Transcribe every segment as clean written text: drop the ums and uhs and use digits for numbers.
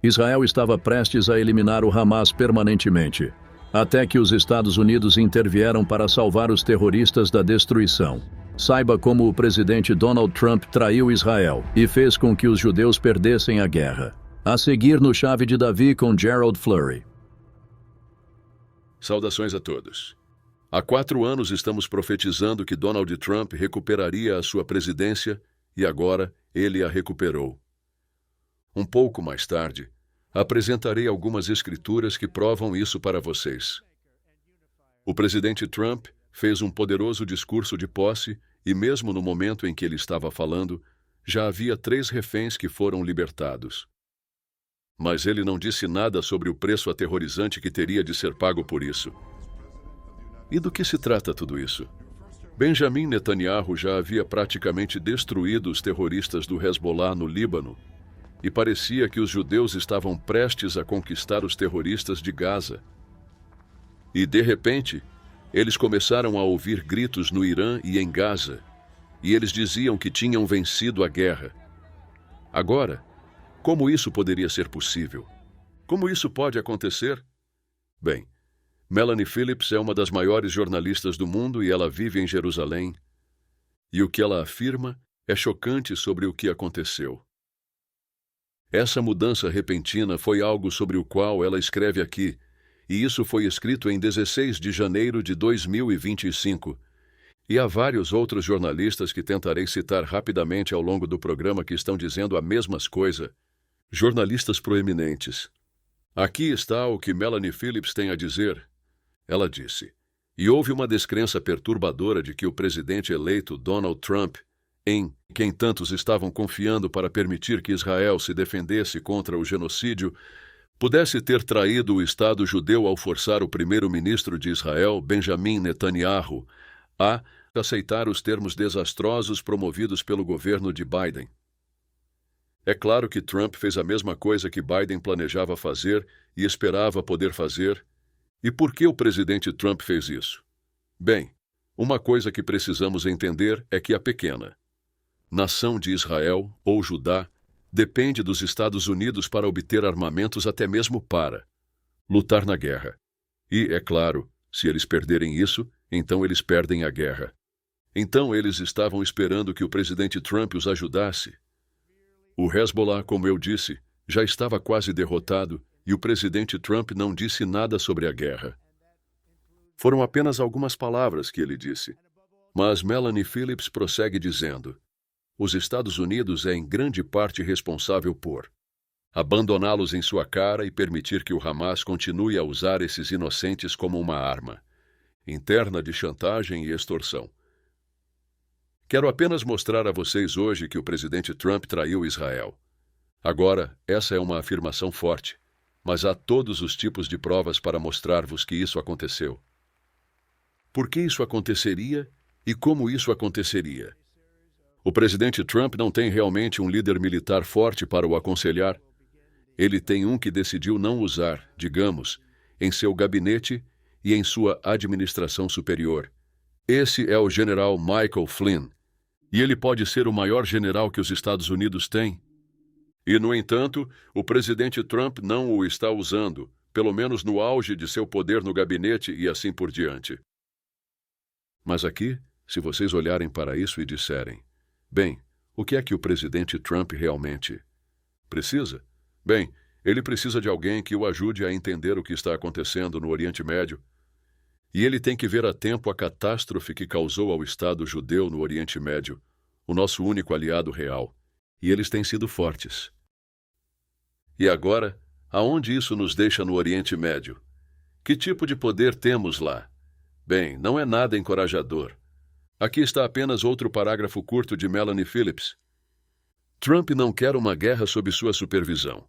Israel estava prestes a eliminar o Hamas permanentemente, até que os Estados Unidos intervieram para salvar os terroristas da destruição. Saiba como o presidente Donald Trump traiu Israel e fez com que os judeus perdessem a guerra. A seguir no Chave de Davi com Gerald Flurry. Saudações a todos. Há 4 anos estamos profetizando que Donald Trump recuperaria a sua presidência e agora ele a recuperou. Um pouco mais tarde, apresentarei algumas escrituras que provam isso para vocês. O presidente Trump fez um poderoso discurso de posse e mesmo no momento em que ele estava falando, já havia 3 reféns que foram libertados. Mas ele não disse nada sobre o preço aterrorizante que teria de ser pago por isso. E do que se trata tudo isso? Benjamin Netanyahu já havia praticamente destruído os terroristas do Hezbollah no Líbano, e parecia que os judeus estavam prestes a conquistar os terroristas de Gaza. E, de repente, eles começaram a ouvir gritos no Irã e em Gaza, e eles diziam que tinham vencido a guerra. Agora, como isso poderia ser possível? Como isso pode acontecer? Bem, Melanie Phillips é uma das maiores jornalistas do mundo e ela vive em Jerusalém. E o que ela afirma é chocante sobre o que aconteceu. Essa mudança repentina foi algo sobre o qual ela escreve aqui, e isso foi escrito em 16 de janeiro de 2025. E há vários outros jornalistas que tentarei citar rapidamente ao longo do programa que estão dizendo a mesma coisa. Jornalistas proeminentes. Aqui está o que Melanie Phillips tem a dizer. Ela disse: "E houve uma descrença perturbadora de que o presidente eleito Donald Trump, em quem tantos estavam confiando para permitir que Israel se defendesse contra o genocídio, pudesse ter traído o Estado judeu ao forçar o primeiro-ministro de Israel, Benjamin Netanyahu, a aceitar os termos desastrosos promovidos pelo governo de Biden. É claro que Trump fez a mesma coisa que Biden planejava fazer e esperava poder fazer. E por que o presidente Trump fez isso? Bem, uma coisa que precisamos entender é que a pequena nação de Israel, ou Judá, depende dos Estados Unidos para obter armamentos até mesmo para lutar na guerra. E, é claro, se eles perderem isso, então eles perdem a guerra. Então eles estavam esperando que o presidente Trump os ajudasse. O Hezbollah, como eu disse, já estava quase derrotado e o presidente Trump não disse nada sobre a guerra. Foram apenas algumas palavras que ele disse. Mas Melanie Phillips prossegue dizendo: os Estados Unidos é em grande parte responsável por abandoná-los em sua cara e permitir que o Hamas continue a usar esses inocentes como uma arma interna de chantagem e extorsão. Quero apenas mostrar a vocês hoje que o presidente Trump traiu Israel. Agora, essa é uma afirmação forte, mas há todos os tipos de provas para mostrar-vos que isso aconteceu. Por que isso aconteceria e como isso aconteceria? O presidente Trump não tem realmente um líder militar forte para o aconselhar. Ele tem um que decidiu não usar, digamos, em seu gabinete e em sua administração superior. Esse é o general Michael Flynn, e ele pode ser o maior general que os Estados Unidos têm. E, no entanto, o presidente Trump não o está usando, pelo menos no auge de seu poder no gabinete e assim por diante. Mas aqui, se vocês olharem para isso e disserem: bem, o que é que o presidente Trump realmente precisa? Bem, ele precisa de alguém que o ajude a entender o que está acontecendo no Oriente Médio. E ele tem que ver a tempo a catástrofe que causou ao Estado judeu no Oriente Médio, o nosso único aliado real. E eles têm sido fortes. E agora, aonde isso nos deixa no Oriente Médio? Que tipo de poder temos lá? Bem, não é nada encorajador. Aqui está apenas outro parágrafo curto de Melanie Phillips. Trump não quer uma guerra sob sua supervisão.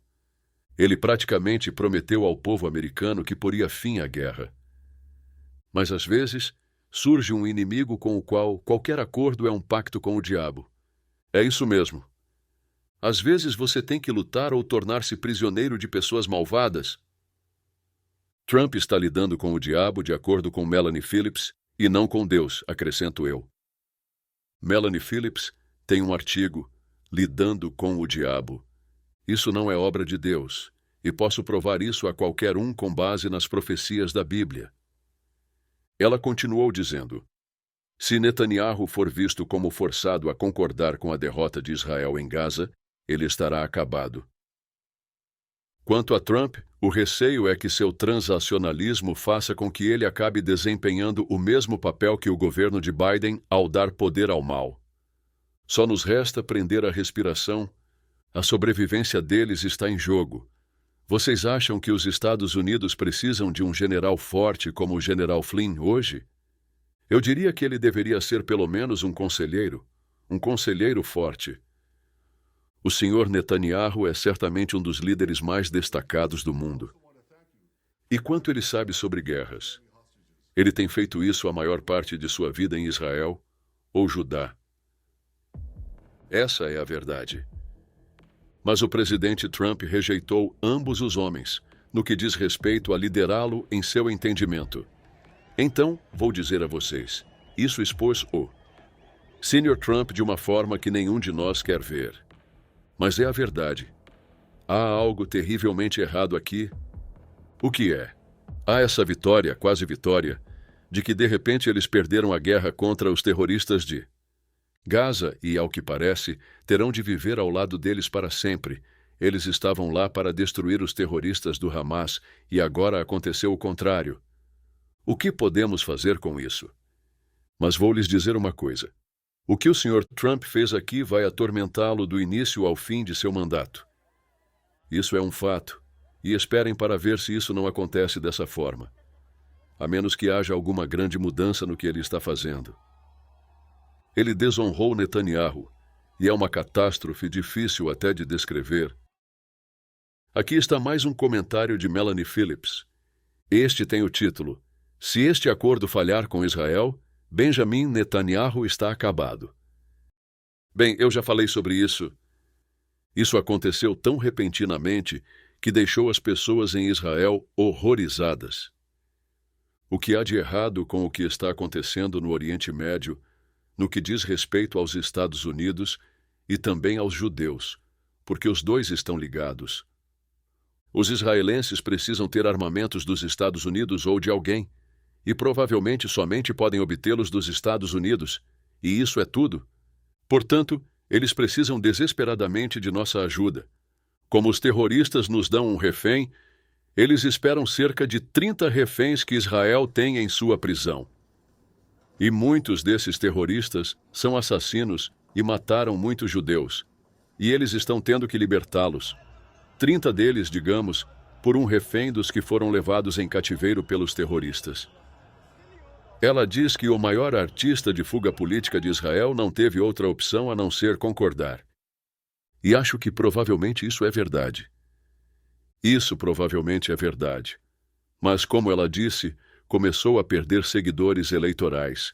Ele praticamente prometeu ao povo americano que poria fim à guerra. Mas às vezes, surge um inimigo com o qual qualquer acordo é um pacto com o diabo. É isso mesmo. Às vezes você tem que lutar ou tornar-se prisioneiro de pessoas malvadas. Trump está lidando com o diabo de acordo com Melanie Phillips e não com Deus, acrescento eu. Melanie Phillips tem um artigo, Lidando com o Diabo. Isso não é obra de Deus. e posso provar isso a qualquer um com base nas profecias da Bíblia. Ela continuou dizendo: se Netanyahu for visto como forçado a concordar com a derrota de Israel em Gaza, ele estará acabado. Quanto a Trump, o receio é que seu transacionalismo faça com que ele acabe desempenhando o mesmo papel que o governo de Biden ao dar poder ao mal. Só nos resta prender a respiração. A sobrevivência deles está em jogo. Vocês acham que os Estados Unidos precisam de um general forte como o general Flynn hoje? Eu diria que ele deveria ser pelo menos um conselheiro forte. O senhor Netanyahu é certamente um dos líderes mais destacados do mundo. E quanto ele sabe sobre guerras? Ele tem feito isso a maior parte de sua vida em Israel ou Judá. Essa é a verdade. Mas o presidente Trump rejeitou ambos os homens, no que diz respeito a liderá-lo em seu entendimento. Então, vou dizer a vocês, isso expôs o Sr. Trump de uma forma que nenhum de nós quer ver. Mas é a verdade. Há algo terrivelmente errado aqui. O que é? Há essa vitória, quase vitória, de que de repente eles perderam a guerra contra os terroristas de Gaza e, ao que parece, terão de viver ao lado deles para sempre. Eles estavam lá para destruir os terroristas do Hamas e agora aconteceu o contrário. O que podemos fazer com isso? Mas vou lhes dizer uma coisa. O que o Sr. Trump fez aqui vai atormentá-lo do início ao fim de seu mandato. Isso é um fato, e esperem para ver se isso não acontece dessa forma, a menos que haja alguma grande mudança no que ele está fazendo. Ele desonrou Netanyahu, e é uma catástrofe difícil até de descrever. Aqui está mais um comentário de Melanie Phillips. Este tem o título: Se este acordo falhar com Israel, Benjamin Netanyahu está acabado. Bem, eu já falei sobre isso. Isso aconteceu tão repentinamente que deixou as pessoas em Israel horrorizadas. O que há de errado com o que está acontecendo no Oriente Médio, no que diz respeito aos Estados Unidos e também aos judeus, porque os dois estão ligados. Os israelenses precisam ter armamentos dos Estados Unidos ou de alguém, e provavelmente somente podem obtê-los dos Estados Unidos, e isso é tudo. Portanto, eles precisam desesperadamente de nossa ajuda. Como os terroristas nos dão um refém, eles esperam cerca de 30 reféns que Israel tem em sua prisão. E muitos desses terroristas são assassinos e mataram muitos judeus, e eles estão tendo que libertá-los. 30 deles, digamos, por um refém dos que foram levados em cativeiro pelos terroristas. Ela diz que o maior artista de fuga política de Israel não teve outra opção a não ser concordar. E acho que provavelmente isso é verdade. Isso provavelmente é verdade. Mas, como ela disse, começou a perder seguidores eleitorais.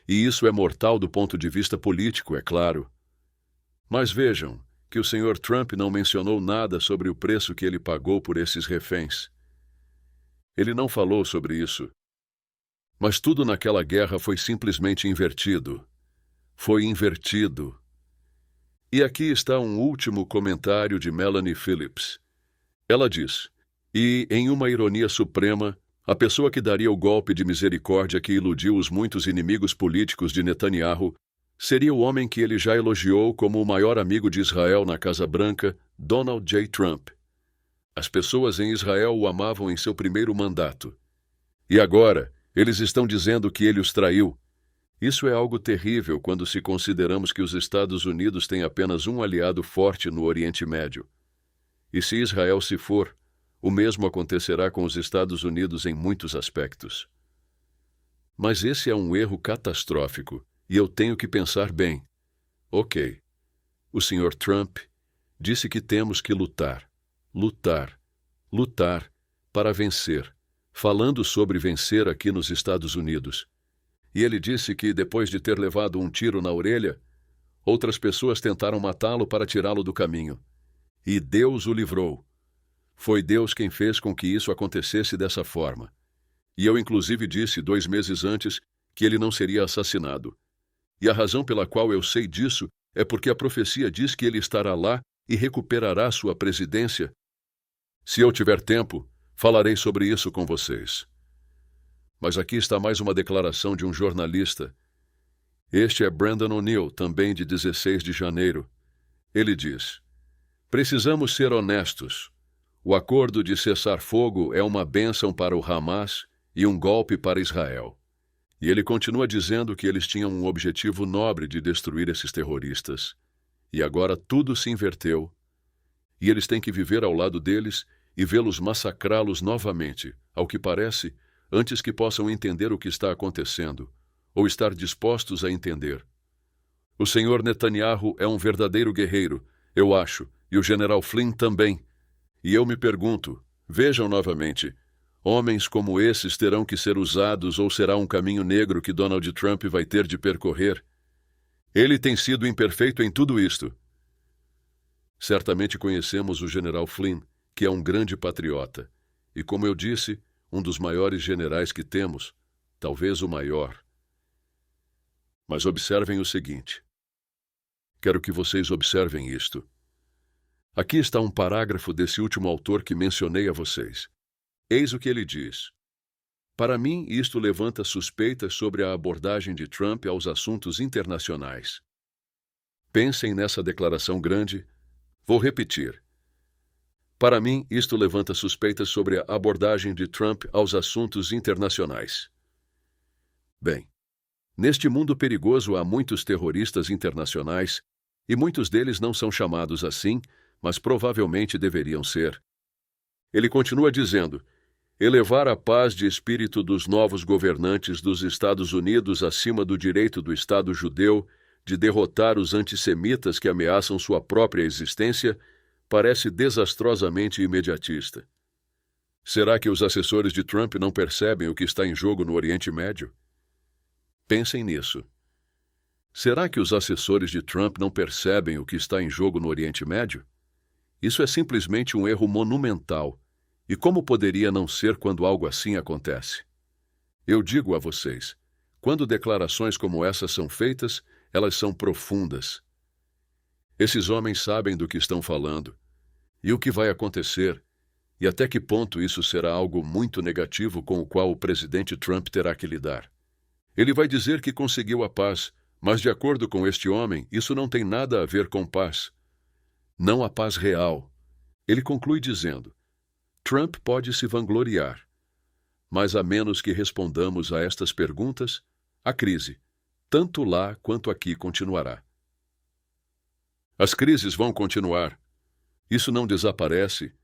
E isso é mortal do ponto de vista político, é claro. Mas vejam que o Sr. Trump não mencionou nada sobre o preço que ele pagou por esses reféns. Ele não falou sobre isso. Mas tudo naquela guerra foi simplesmente invertido. Foi invertido. E aqui está um último comentário de Melanie Phillips. Ela diz: e, em uma ironia suprema, a pessoa que daria o golpe de misericórdia que iludiu os muitos inimigos políticos de Netanyahu seria o homem que ele já elogiou como o maior amigo de Israel na Casa Branca, Donald J. Trump. As pessoas em Israel o amavam em seu primeiro mandato. E agora, eles estão dizendo que ele os traiu. Isso é algo terrível quando se consideramos que os Estados Unidos têm apenas um aliado forte no Oriente Médio. E se Israel se for, o mesmo acontecerá com os Estados Unidos em muitos aspectos. Mas esse é um erro catastrófico, e eu tenho que pensar bem. Ok, o Sr. Trump disse que temos que lutar para vencer, falando sobre vencer aqui nos Estados Unidos. E ele disse que, depois de ter levado um tiro na orelha, outras pessoas tentaram matá-lo para tirá-lo do caminho. E Deus o livrou. Foi Deus quem fez com que isso acontecesse dessa forma. E eu inclusive disse 2 meses antes que ele não seria assassinado. E a razão pela qual eu sei disso é porque a profecia diz que ele estará lá e recuperará sua presidência. Se eu tiver tempo, falarei sobre isso com vocês. Mas aqui está mais uma declaração de um jornalista. Este é Brandon O'Neill, também de 16 de janeiro. Ele diz: precisamos ser honestos. O acordo de cessar-fogo é uma bênção para o Hamas e um golpe para Israel. E ele continua dizendo que eles tinham um objetivo nobre de destruir esses terroristas. E agora tudo se inverteu. E eles têm que viver ao lado deles e vê-los massacrá-los novamente, ao que parece, antes que possam entender o que está acontecendo, ou estar dispostos a entender. O senhor Netanyahu é um verdadeiro guerreiro, eu acho, e o general Flynn também. E eu me pergunto, vejam novamente, homens como esses terão que ser usados ou será um caminho negro que Donald Trump vai ter de percorrer? Ele tem sido imperfeito em tudo isto. Certamente conhecemos o general Flynn, que é um grande patriota, e, como eu disse, um dos maiores generais que temos, talvez o maior. Mas observem o seguinte. Quero que vocês observem isto. Aqui está um parágrafo desse último autor que mencionei a vocês. Eis o que ele diz. Para mim, isto levanta suspeitas sobre a abordagem de Trump aos assuntos internacionais. Pensem nessa declaração grande. Vou repetir. Para mim, isto levanta suspeitas sobre a abordagem de Trump aos assuntos internacionais. Bem, neste mundo perigoso há muitos terroristas internacionais, e muitos deles não são chamados assim, mas provavelmente deveriam ser. Ele continua dizendo: elevar a paz de espírito dos novos governantes dos Estados Unidos acima do direito do Estado judeu de derrotar os antissemitas que ameaçam sua própria existência parece desastrosamente imediatista. Será que os assessores de Trump não percebem o que está em jogo no Oriente Médio? Pensem nisso. Será que os assessores de Trump não percebem o que está em jogo no Oriente Médio? Isso é simplesmente um erro monumental. E como poderia não ser quando algo assim acontece? Eu digo a vocês, quando declarações como essas são feitas, elas são profundas. Esses homens sabem do que estão falando, e o que vai acontecer, e até que ponto isso será algo muito negativo com o qual o presidente Trump terá que lidar. Ele vai dizer que conseguiu a paz, mas de acordo com este homem, isso não tem nada a ver com paz. Não a paz real. Ele conclui dizendo: Trump pode se vangloriar, mas a menos que respondamos a estas perguntas, a crise, tanto lá quanto aqui, continuará. As crises vão continuar. Isso não desaparece.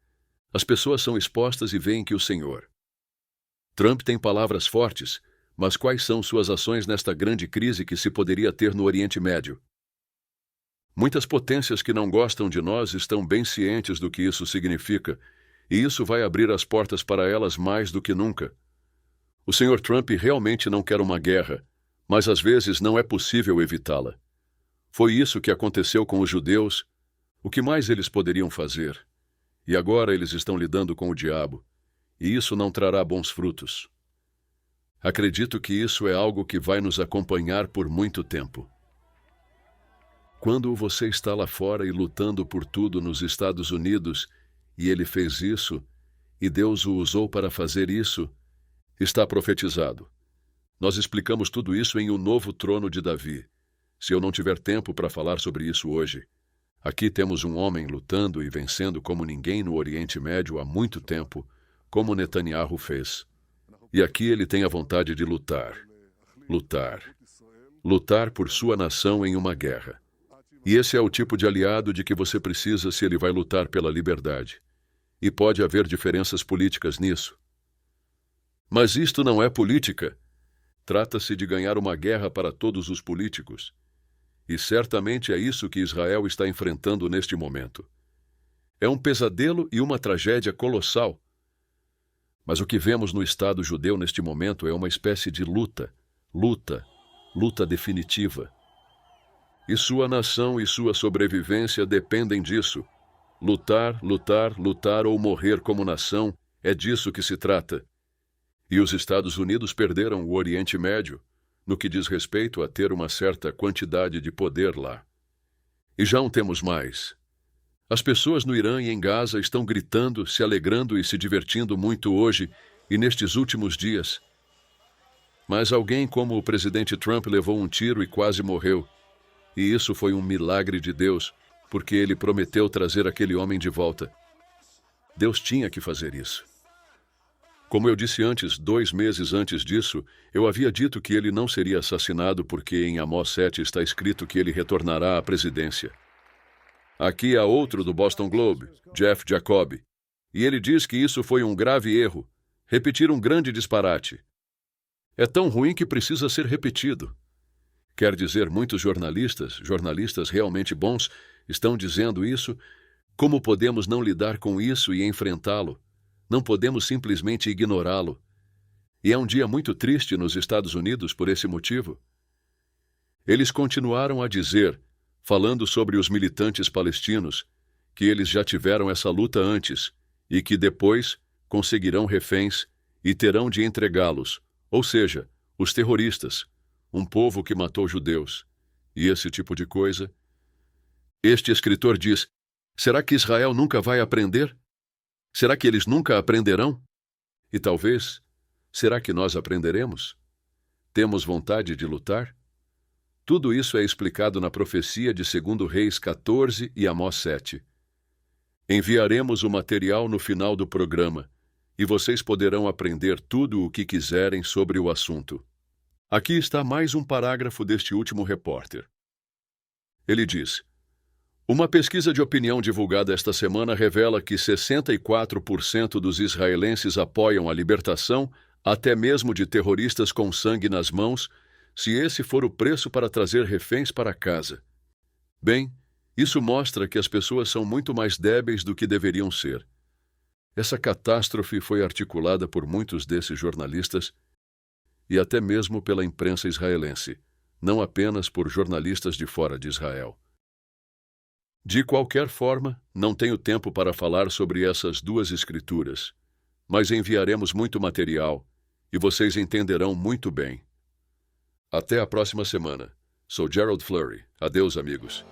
As pessoas são expostas e veem que o Senhor. Trump tem palavras fortes, mas quais são suas ações nesta grande crise que se poderia ter no Oriente Médio? Muitas potências que não gostam de nós estão bem cientes do que isso significa, e isso vai abrir as portas para elas mais do que nunca. O Sr. Trump realmente não quer uma guerra, mas às vezes não é possível evitá-la. Foi isso que aconteceu com os judeus. O que mais eles poderiam fazer? E agora eles estão lidando com o diabo, e isso não trará bons frutos. Acredito que isso é algo que vai nos acompanhar por muito tempo. Quando você está lá fora e lutando por tudo nos Estados Unidos, e ele fez isso, e Deus o usou para fazer isso, está profetizado. Nós explicamos tudo isso em O Novo Trono de Davi. Se eu não tiver tempo para falar sobre isso hoje, aqui temos um homem lutando e vencendo como ninguém no Oriente Médio há muito tempo, como Netanyahu fez. E aqui ele tem a vontade de lutar. Lutar. Lutar por sua nação em uma guerra. E esse é o tipo de aliado de que você precisa se ele vai lutar pela liberdade. E pode haver diferenças políticas nisso. Mas isto não é política. Trata-se de ganhar uma guerra para todos os políticos. E certamente é isso que Israel está enfrentando neste momento. É um pesadelo e uma tragédia colossal. Mas o que vemos no Estado judeu neste momento é uma espécie de luta definitiva. E sua nação e sua sobrevivência dependem disso. Lutar, lutar, lutar ou morrer como nação, é disso que se trata. E os Estados Unidos perderam o Oriente Médio, no que diz respeito a ter uma certa quantidade de poder lá. E já não temos mais. As pessoas no Irã e em Gaza estão gritando, se alegrando e se divertindo muito hoje e nestes últimos dias. Mas alguém como o presidente Trump levou um tiro e quase morreu. E isso foi um milagre de Deus, porque ele prometeu trazer aquele homem de volta. Deus tinha que fazer isso. Como eu disse antes, 2 meses antes disso, eu havia dito que ele não seria assassinado porque em Amós 7 está escrito que ele retornará à presidência. Aqui há outro do Boston Globe, Jeff Jacoby, e ele diz que isso foi um grave erro, repetir um grande disparate. É tão ruim que precisa ser repetido. Quer dizer, muitos jornalistas realmente bons, estão dizendo isso. Como podemos não lidar com isso e enfrentá-lo? Não podemos simplesmente ignorá-lo. E é um dia muito triste nos Estados Unidos por esse motivo. Eles continuaram a dizer, falando sobre os militantes palestinos, que eles já tiveram essa luta antes e que depois conseguirão reféns e terão de entregá-los, ou seja, os terroristas, um povo que matou judeus, e esse tipo de coisa. Este escritor diz, será que Israel nunca vai aprender? Será que eles nunca aprenderão? E talvez, será que nós aprenderemos? Temos vontade de lutar? Tudo isso é explicado na profecia de 2 Reis 14 e Amós 7. Enviaremos o material no final do programa, e vocês poderão aprender tudo o que quiserem sobre o assunto. Aqui está mais um parágrafo deste último repórter. Ele diz, uma pesquisa de opinião divulgada esta semana revela que 64% dos israelenses apoiam a libertação, até mesmo de terroristas com sangue nas mãos, se esse for o preço para trazer reféns para casa. Bem, isso mostra que as pessoas são muito mais débeis do que deveriam ser. Essa catástrofe foi articulada por muitos desses jornalistas e até mesmo pela imprensa israelense, não apenas por jornalistas de fora de Israel. De qualquer forma, não tenho tempo para falar sobre essas 2 escrituras, mas enviaremos muito material e vocês entenderão muito bem. Até a próxima semana. Sou Gerald Flurry. Adeus, amigos.